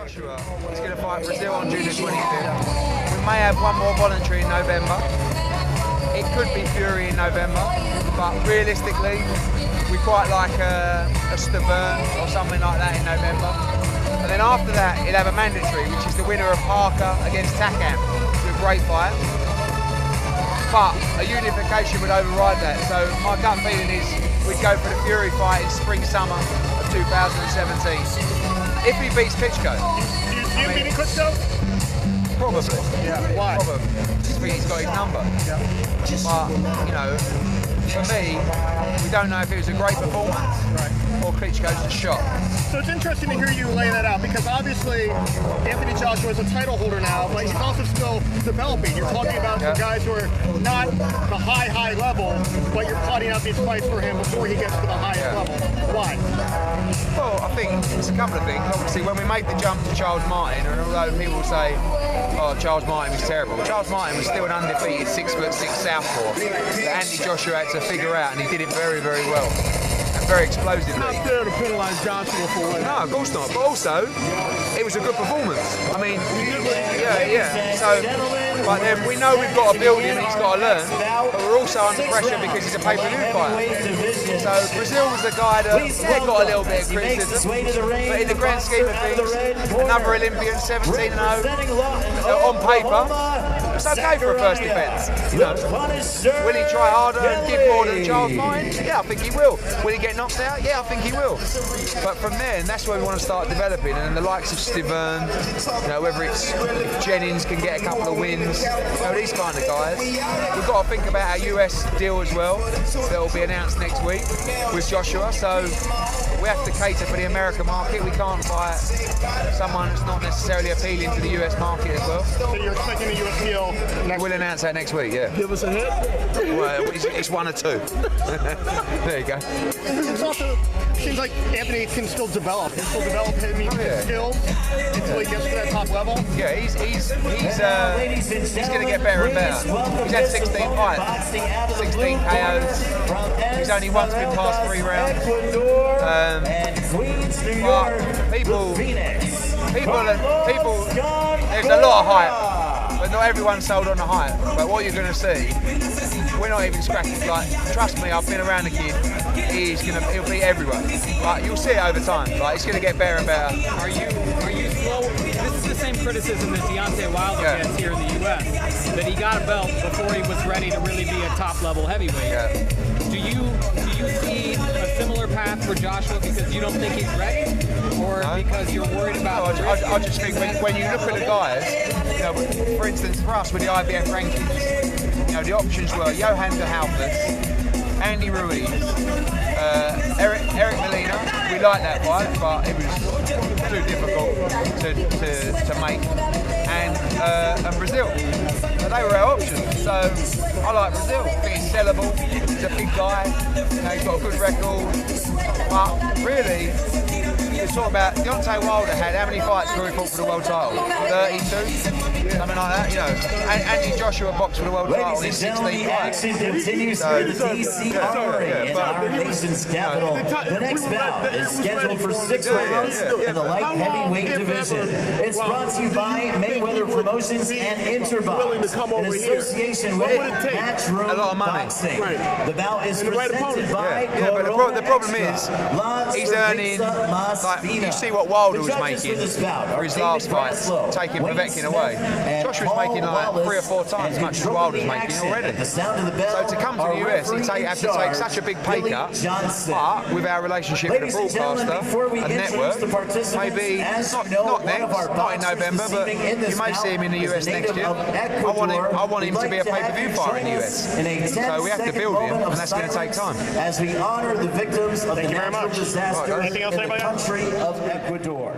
Joshua is going to fight Breazeale on June the 25th. We may have one more voluntary in November. It could be Fury in November, but realistically, we quite like a Stiverne or something like that in November. And then after that, he'll have a mandatory, which is the winner of Parker against Takam. It's a great fight. But a unification would override that. So my gut feeling is we'd go for the Fury fight in spring-summer of 2017. If he beats Klitschko. Do you see him beating Klitschko? Probably. Yeah. Why? Probably. Just think he's got his number. Yeah. But, you know, for me, we don't know if it was a great performance or Klitschko's just shot. So it's interesting to hear you lay that out, because obviously Anthony Joshua is a title holder now, but he's also still developing. You're talking about the guys who are not the high level, but you're plotting out these fights for him before he gets to the highest level. Why? Well, I think it's a couple of things. Obviously, when we made the jump to Charles Martin, and although people say, oh, Charles Martin was terrible, Charles Martin was still an undefeated 6'6" southpaw that Anthony Joshua had to figure out, and he did it very, very well. Very explosively. Not fair to penalise Joshua for it. No, of course not. But also, it was a good performance. I mean, yeah. So, but then we know we've got to build him and he's got to learn. But we're also under pressure because he's a pay-per-view fighter. So Breazeale was the guy that we got a little bit of criticism. But in the grand scheme of things, another Olympian, 17-0, on paper. It's okay for a first defence. You know, will he try harder and give more than Charles Martin? Yeah, I think he will. Will he get knocked out? Yeah, I think he will. But from there, and that's where we want to start developing. And the likes of Stiverne, you know, whether it's Jennings can get a couple of wins, you know, these kind of guys. We've got to think about our US deal as well. That will be announced next week with Joshua. So we have to cater for the American market. We can't fight someone that's not necessarily appealing to the US market as well. So you're expecting a US deal? We'll announce that next week, yeah. Give us a hit? Well, it's one or two. There you go. It also seems like Anthony can still develop. He can still develop his skills until he gets to that top level. Yeah, he's going to get better and better. He's had 16 fights, 16 KOs. He's only once been past 3 rounds. But people, there's a lot of hype, but not everyone's sold on the hype. But what you're going to see, we're not even scratching. Like, trust me, I've been around the kid. He'll beat everyone. Like, you'll see it over time. Like, it's going to get better and better. Are you slow? This is the same criticism that Deontay Wilder gets here in the U.S. That he got a belt before he was ready to really be a top-level heavyweight. Yeah. Do you see a similar path for Joshua because you don't think he's ready, or because you're worried about? No, I just think when you look at the guys, you know, for instance, for us with the IBF rankings, you know, the options were Johan de Halfus, Andy Ruiz, Eric Molina. We liked that fight, but it was too difficult to make, and Breazeale. So they were our options. So I like Breazeale. I think he's sellable. He's a big guy. You know, he's got a good record. But really, you're talking about Deontay Wilder had how many fights before he fought for the world title? 32? Something like that, you know. Anthony Joshua boxed for the world title in 16 fights. Continues for the DC Armory in our nation's capital. The next bout is scheduled for 6 rounds in the light heavyweight division. It's brought to you by Mayweather Promotions and Interbox in association with Matchroom Boxing. The bout is presented by but the problem is, he's earning, like, you see what Wilder was making for his last fight, taking Povetkin away. Joshua's making like 3 or 4 times as much as Wilder's making already. So to come to the US, he'd have to take such a big pay cut, but with our relationship with the broadcaster and network, maybe not next, not in November, but you may see him in the US next year. I want him to be a pay-per-view fighter in the US. So we have to build him, and that's going to take time. As we honor the victims of the natural disaster in the country of Ecuador.